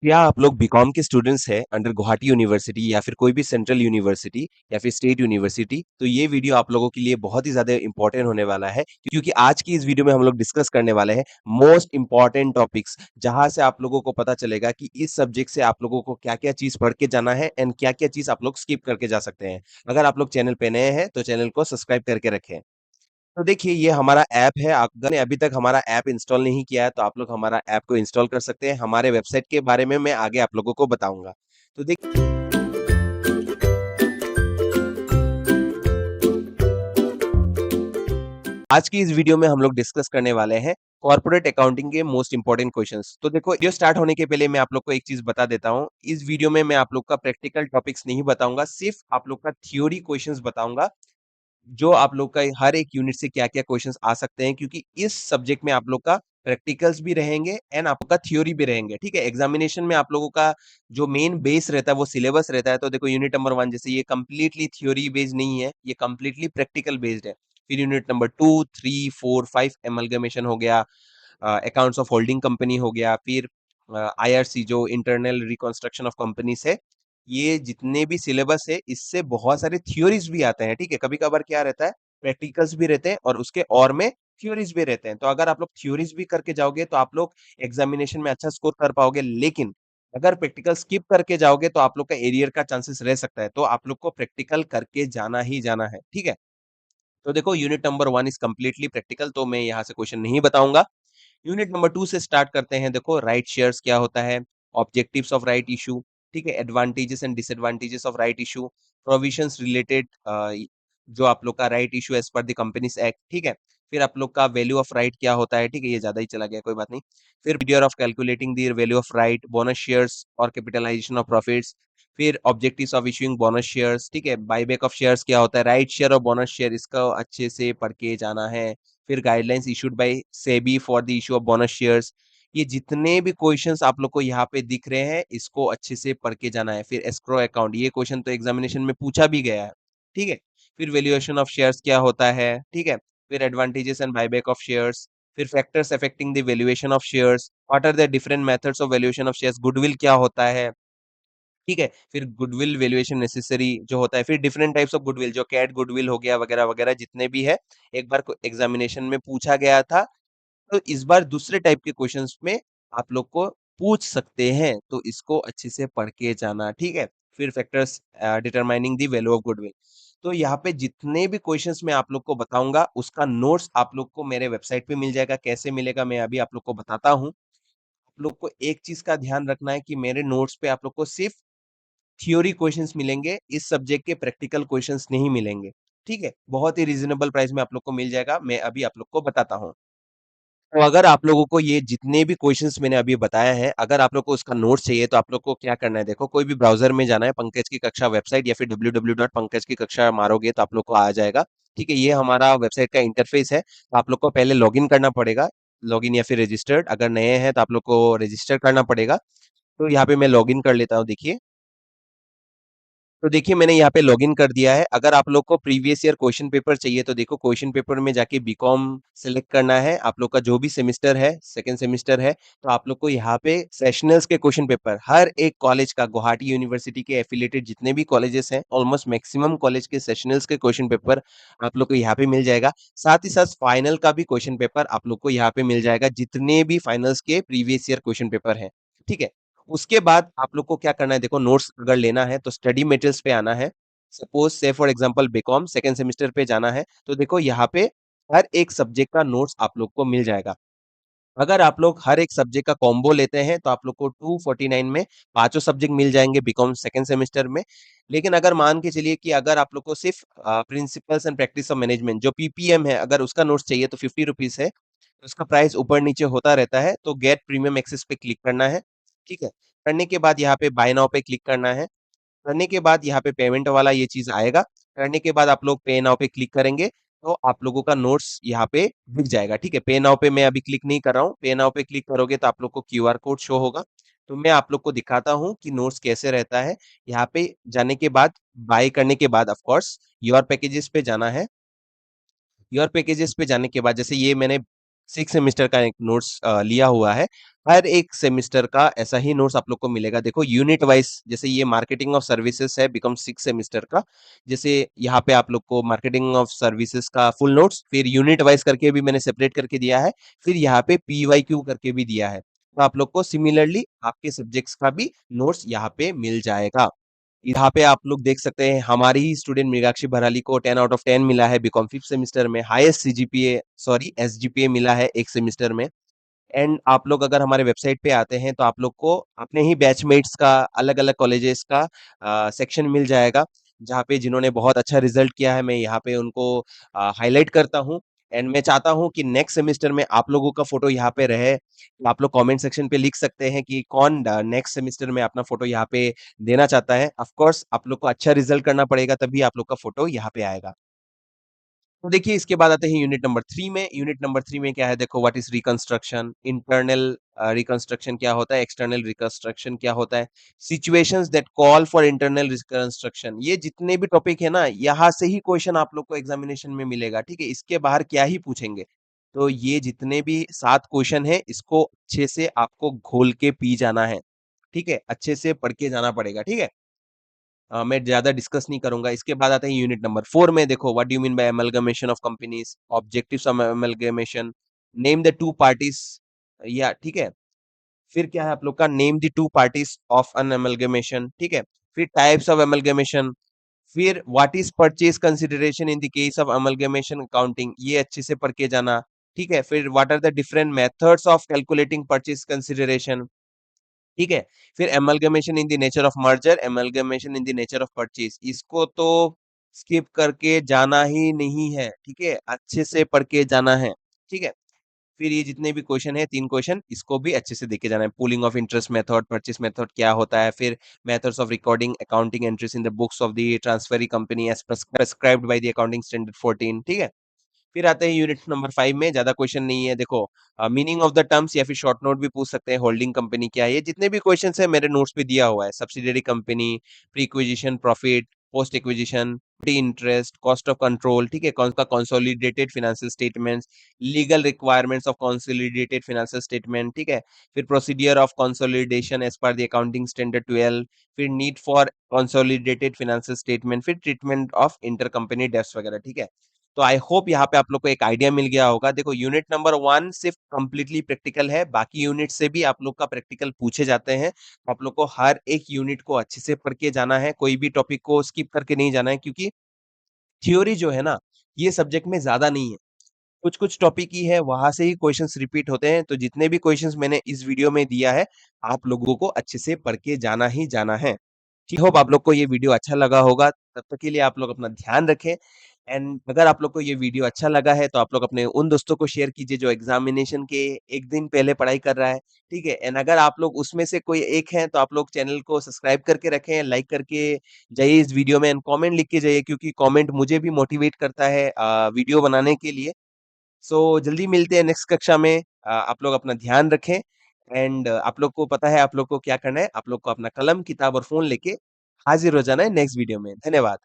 क्या आप लोग बीकॉम के स्टूडेंट्स हैं अंडर गुवाहाटी यूनिवर्सिटी या फिर कोई भी सेंट्रल यूनिवर्सिटी या फिर स्टेट यूनिवर्सिटी? तो ये वीडियो आप लोगों के लिए बहुत ही ज्यादा इंपॉर्टेंट होने वाला है, क्योंकि आज की इस वीडियो में हम लोग डिस्कस करने वाले हैं मोस्ट इंपॉर्टेंट टॉपिक्स, जहां से आप लोगों को पता चलेगा कि इस सब्जेक्ट से आप लोगों को क्या क्या चीज पढ़ के जाना है एंड क्या क्या चीज आप लोग स्किप करके जा सकते हैं। अगर आप लोग चैनल पे नए हैं तो चैनल को सब्सक्राइब करके रखें। तो देखिए, ये हमारा ऐप है। अगर ने अभी तक हमारा ऐप इंस्टॉल नहीं किया है तो आप लोग हमारा ऐप को इंस्टॉल कर सकते हैं। हमारे वेबसाइट के बारे में मैं आगे आप लोगों को बताऊंगा। तो देखिए, आज की इस वीडियो में हम लोग डिस्कस करने वाले हैं कॉर्पोरेट अकाउंटिंग के मोस्ट इंपॉर्टेंट क्वेश्चंस। तो देखो, वीडियो स्टार्ट होने के पहले मैं आप लोग को एक चीज बता देता हूँ। इस वीडियो में मैं आप लोग का प्रैक्टिकल टॉपिक्स नहीं बताऊंगा, सिर्फ आप लोग का थ्योरी क्वेश्चंस बताऊंगा, जो आप लोग का हर एक यूनिट से क्या-क्या क्वेश्चंस आ सकते हैं, क्योंकि इस सब्जेक्ट में आप लोग का प्रैक्टिकल्स भी रहेंगे एंड आपका थ्योरी भी रहेंगे। ठीक है, एग्जामिनेशन में आप लोगों का जो मेन बेस रहता है वो सिलेबस रहता है। तो देखो, यूनिट नंबर 1 जैसे ये कंप्लीटली थ्योरी बेस्ड नहीं है, ये कंप्लीटली प्रैक्टिकल बेस्ड है। फिर यूनिट नंबर 2, 3, 4, 5 एमलगमेशन हो गया, अकाउंट्स ऑफ होल्डिंग कंपनी हो गया, फिर आईआरसी जो इंटरनल रिकंस्ट्रक्शन ऑफ कंपनीज है। ये जितने भी सिलेबस है, इससे बहुत सारे थ्योरीज भी आते हैं। ठीक है, कभी कभार क्या रहता है, प्रैक्टिकल्स भी रहते हैं और उसके और में थ्योरीज भी रहते हैं। तो अगर आप लोग थ्योरीज भी करके जाओगे तो आप लोग एग्जामिनेशन में अच्छा स्कोर कर पाओगे, लेकिन अगर प्रैक्टिकल स्किप करके जाओगे तो आप लोग का एरियर का चांसेस रह सकता है। तो आप लोग को प्रैक्टिकल करके जाना ही जाना है। ठीक है, तो देखो, unit number 1 is completely practical, तो मैं यहाँ से क्वेश्चन नहीं बताऊंगा। यूनिट नंबर 2 से स्टार्ट करते हैं। देखो, राइट शेयर्स क्या होता है, ऑब्जेक्टिव्स ऑफ राइट इशू, ठीक है, advantages and disadvantages of right issue, provisions related जो आप लोग का right issue as per the companies act. ठीक है, फिर आप लोग का वैल्यू ऑफ राइट क्या होता है। ठीक है, ये ज्यादा ही चला गया, कोई बात नहीं। फिर procedure of calculating the value of right, bonus shares और कैपिटलाइजेशन ऑफ प्रॉफिट्स। फिर objectives of issuing bonus shares. ठीक है, बायबैक ऑफ शेयर्स क्या होता है, राइट शेयर और बोनस शेयर, इसका अच्छे से पढ़ के जाना है। फिर guidelines issued by SEBI for the issue of bonus shares. ये जितने भी क्वेश्चंस आप लोग को यहाँ पे दिख रहे हैं, इसको अच्छे से पढ़ के जाना है। फिर एस्क्रो अकाउंट, ये क्वेश्चन तो एग्जामिनेशन में पूछा भी गया है। ठीक है, फिर वैल्यूएशन ऑफ शेयर्स क्या होता है। ठीक है, फिर advantages and buyback of shares. फिर factors affecting the valuation of shares, what are the different methods of valuation of shares, goodwill क्या होता है। ठीक है, फिर गुडविल वैल्यूएशन नेसेसरी जो होता है, फिर डिफरेंट टाइप्स ऑफ गुडविल, जो कैट गुडविल हो गया वगैरह वगैरह, जितने भी है एक बार एग्जामिनेशन में पूछा गया था। तो इस बार दूसरे टाइप के क्वेश्चंस में आप लोग को पूछ सकते हैं, तो इसको अच्छे से पढ़ के जाना। ठीक है, फिर factors determining the value of goodwill. तो यहाँ पे जितने भी क्वेश्चंस मैं आप लोग को बताऊंगा, उसका नोट्स आप लोग को मेरे वेबसाइट पे मिल जाएगा। कैसे मिलेगा मैं अभी आप लोग को बताता हूँ। आप लोग को एक चीज का ध्यान रखना है कि मेरे नोट्स पे आप लोग को सिर्फ थ्योरी क्वेश्चंस मिलेंगे, इस सब्जेक्ट के प्रैक्टिकल क्वेश्चंस नहीं मिलेंगे। ठीक है, बहुत ही रीजनेबल प्राइस में आप लोग को मिल जाएगा। मैं अभी आप लोग को बताता हूँ। तो अगर आप लोगों को ये जितने भी क्वेश्चंस मैंने अभी बताया है, अगर आप लोग को उसका नोट्स चाहिए तो आप लोग को क्या करना है, देखो, कोई भी ब्राउजर में जाना है, पंकज की कक्षा वेबसाइट या फिर www.pankaj की कक्षा मारोगे तो आप लोग को आ जाएगा। ठीक है, ये हमारा वेबसाइट का इंटरफेस है। तो आप लोग को पहले लॉगिन करना पड़ेगा, लॉगिन या फिर रजिस्टर्ड। अगर नए हैं तो आप लोग को रजिस्टर करना पड़ेगा। तो यहाँ पे मैं लॉगिन कर लेता हूँ। देखिए, तो देखिए, मैंने यहाँ पे लॉगिन कर दिया है। अगर आप लोग को प्रीवियस ईयर क्वेश्चन पेपर चाहिए तो देखो, क्वेश्चन पेपर में जाके बीकॉम सेलेक्ट करना है। आप लोग का जो भी सेमेस्टर है, सेकंड सेमेस्टर है, तो आप लोग को यहाँ पे सेशनल्स के क्वेश्चन पेपर, हर एक कॉलेज का, गुवाहाटी यूनिवर्सिटी के एफिलेटेड जितने भी कॉलेजेस हैं, ऑलमोस्ट मैक्सिमम कॉलेज के सेशनल्स के क्वेश्चन पेपर आप लोग को यहाँ पे मिल जाएगा। साथ ही साथ फाइनल का भी क्वेश्चन पेपर आप लोग को यहाँ पे मिल जाएगा, जितने भी फाइनल्स के प्रीवियस ईयर क्वेश्चन पेपर है। ठीक है, उसके बाद आप लोग को क्या करना है, देखो, नोट्स अगर लेना है तो स्टडी मटेरियल्स पे आना है। Suppose say for example BCom second semester पे जाना है, तो देखो यहाँ पे हर एक सब्जेक्ट का नोट्स आप लोग को मिल जाएगा। अगर आप लोग हर एक सब्जेक्ट का कॉम्बो लेते हैं तो आप लोग को 249 में पांचों सब्जेक्ट मिल जाएंगे बीकॉम सेकंड सेमेस्टर में। लेकिन अगर मान के चलिए कि अगर आप लोग को सिर्फ principles and practice of management जो पीपीएम है, अगर उसका नोट्स चाहिए तो 50 रुपीज है। तो उसका प्राइस ऊपर नीचे होता रहता है। तो गेट प्रीमियम एक्सेस पे क्लिक करना है। ठीक है, करने के बाद यहाँ पे बाय नाउ पे क्लिक करना है। करने के बाद यहाँ पे पेमेंट वाला ये चीज आएगा। करने के बाद आप लोग पे नाउ पे क्लिक करेंगे तो आप लोगों का नोट्स यहाँ पे दिख जाएगा। ठीक है, पे नाउ पे मैं अभी क्लिक नहीं कर रहा हूँ। पे नाउ पे क्लिक करोगे तो आप लोग को क्यूआर कोड शो होगा। तो मैं आप लोग को दिखाता हूँ कि नोट्स कैसे रहता है। यहाँ पे जाने के बाद, बाय करने के बाद, ऑफ कोर्स योर पैकेजेस पे जाना है। योर पैकेजेस पे जाने के बाद, जैसे ये मैंने 6 सेमेस्टर का एक नोट्स लिया हुआ है। हर एक सेमेस्टर का ऐसा ही नोट्स आप लोग को मिलेगा। देखो यूनिट वाइज़ जैसे ये मार्केटिंग ऑफ सर्विसेज है बिकम 6 सेमेस्टर का। जैसे यहाँ पे आप लोग को मार्केटिंग ऑफ सर्विसेज का फुल नोट्स, फिर यूनिट वाइज़ करके भी मैंने सेपरेट करके दिया है, फिर यहाँ पे पीवाईक्यू करके भी दिया है। तो आप लोग को सिमिलरली आपके सब्जेक्ट्स का भी नोट्स यहाँ पे मिल जाएगा। यहाँ पे आप लोग देख सकते हैं हमारी ही स्टूडेंट मीनाक्षी भराली को 10 आउट ऑफ 10 मिला है बीकॉम 5th सेमेस्टर में, हाईएस्ट सीजीपीए सॉरी एसजीपीए मिला है एक सेमेस्टर में। एंड आप लोग अगर हमारे वेबसाइट पे आते हैं तो आप लोग को अपने ही बैचमेट्स का अलग-अलग कॉलेजेस का सेक्शन मिल जाएगा, जहाँ पे जिन्होंने बहुत अच्छा रिजल्ट किया है मैं यहाँ पे उनको हाइलाइट करता हूँ। एंड मैं चाहता हूँ कि नेक्स्ट सेमेस्टर में आप लोगों का फोटो यहाँ पे रहे। तो आप लोग कमेंट सेक्शन पे लिख सकते हैं कि कौन नेक्स्ट सेमेस्टर में अपना फोटो यहाँ पे देना चाहता है। ऑफ कोर्स आप लोग को अच्छा रिजल्ट करना पड़ेगा तभी आप लोग का फोटो यहाँ पे आएगा। तो देखिए इसके बाद आते हैं यूनिट नंबर 3 में। यूनिट नंबर 3 में क्या है देखो, what is reconstruction, internal reconstruction क्या होता है, एक्सटर्नल रिकंस्ट्रक्शन क्या होता है, situations that call for internal reconstruction. ये जितने भी टॉपिक है ना, यहाँ से ही क्वेश्चन आप लोग को एग्जामिनेशन में मिलेगा, ठीक है? इसके बाहर क्या ही पूछेंगे। तो ये जितने भी 7 क्वेश्चन है इसको अच्छे से आपको घोल के पी जाना है, ठीक है? अच्छे से पढ़ के जाना पड़ेगा, ठीक है? मैं ज़्यादा डिस्कस नहीं करूँगा। इसके बाद आते हैं यूनिट नंबर 4 में। देखो what do you mean by amalgamation of companies, objectives of amalgamation, name the 2 parties, या ठीक है। फिर क्या है आप लोग का, name the 2 parties of an amalgamation, ठीक है। फिर टाइप्स ऑफ अमलगमेशन, फिर what is purchase consideration in the case of amalgamation accounting, ये अच्छे से पढ़ के जाना, ठीक है। फिर what are the different methods of calculating purchase consideration, ठीक है। फिर amalgamation in the nature of merger, amalgamation in the nature of purchase, इसको तो स्किप करके जाना ही नहीं है, ठीक है, अच्छे से पढ़ के जाना है, ठीक है। फिर ये जितने भी क्वेश्चन है 3 क्वेश्चन इसको भी अच्छे से देख के जाना है। Pooling of interest method, purchase method क्या होता है, फिर methods of recording accounting entries in the books of the transferee company as prescribed by the accounting standard 14, ठीक है। फिर आते हैं यूनिट नंबर 5 में, ज़्यादा क्वेश्चन नहीं है। देखो मीनिंग ऑफ द टर्म्स या फिर शॉर्ट नोट भी पूछ सकते हैं। होल्डिंग कंपनी क्या है, ये जितने भी क्वेश्चंस है मेरे नोट्स पे दिया हुआ है। Subsidiary company, pre acquisition profit, post acquisition, free interest, cost of control, ठीक है, कौन सा consolidated financial statements, legal requirements of consolidated financial statement, ठीक है। फिर procedure of consolidation as per the accounting standard 12, फिर need for consolidated financial statement, फिर treatment of intercompany debts वगैरह, ठीक है। तो आई होप यहाँ पे आप लोग को एक आइडिया मिल गया होगा। देखो यूनिट नंबर 1 सिर्फ कंप्लीटली प्रैक्टिकल है, बाकी यूनिट से भी आप लोग का प्रैक्टिकल पूछे जाते हैं। तो आप लोग को हर एक यूनिट को अच्छे से पढ़ के जाना है, कोई भी टॉपिक को स्किप करके नहीं जाना है, क्योंकि थ्योरी जो है ना, ये सब्जेक्ट में ज़्यादा नहीं है। कुछ-कुछ टॉपिक ही है, वहाँ से ही क्वेश्चंस रिपीट होते हैं। तो जितने भी क्वेश्चंस मैंने इस वीडियो में दिया है, आप लोगों को अच्छे से पढ़ के जाना ही जाना है। आई होप आप लोग को ये वीडियो अच्छा लगा होगा। तब तक के लिए आप लोग अपना ध्यान रखें। एंड अगर आप लोग को ये वीडियो अच्छा लगा है तो आप लोग अपने उन दोस्तों को शेयर कीजिए जो एग्जामिनेशन के 1 दिन पहले पढ़ाई कर रहा है, ठीक है? एंड अगर आप लोग उसमें से कोई एक हैं तो आप लोग चैनल को सब्सक्राइब करके रखें, लाइक करके जाइए इस वीडियो में एंड कमेंट लिख के जाइए, क्योंकि कमेंट मुझे भी मोटिवेट करता है वीडियो बनाने के लिए। सो जल्दी मिलते हैं नेक्स्ट कक्षा में। आप लोग अपना ध्यान रखें। एंड आप लोग को पता है आप लोग को क्या करना है, आप लोग को अपना कलम, किताब और फ़ोन लेके हाज़िर हो जाना है नेक्स्ट वीडियो में। धन्यवाद।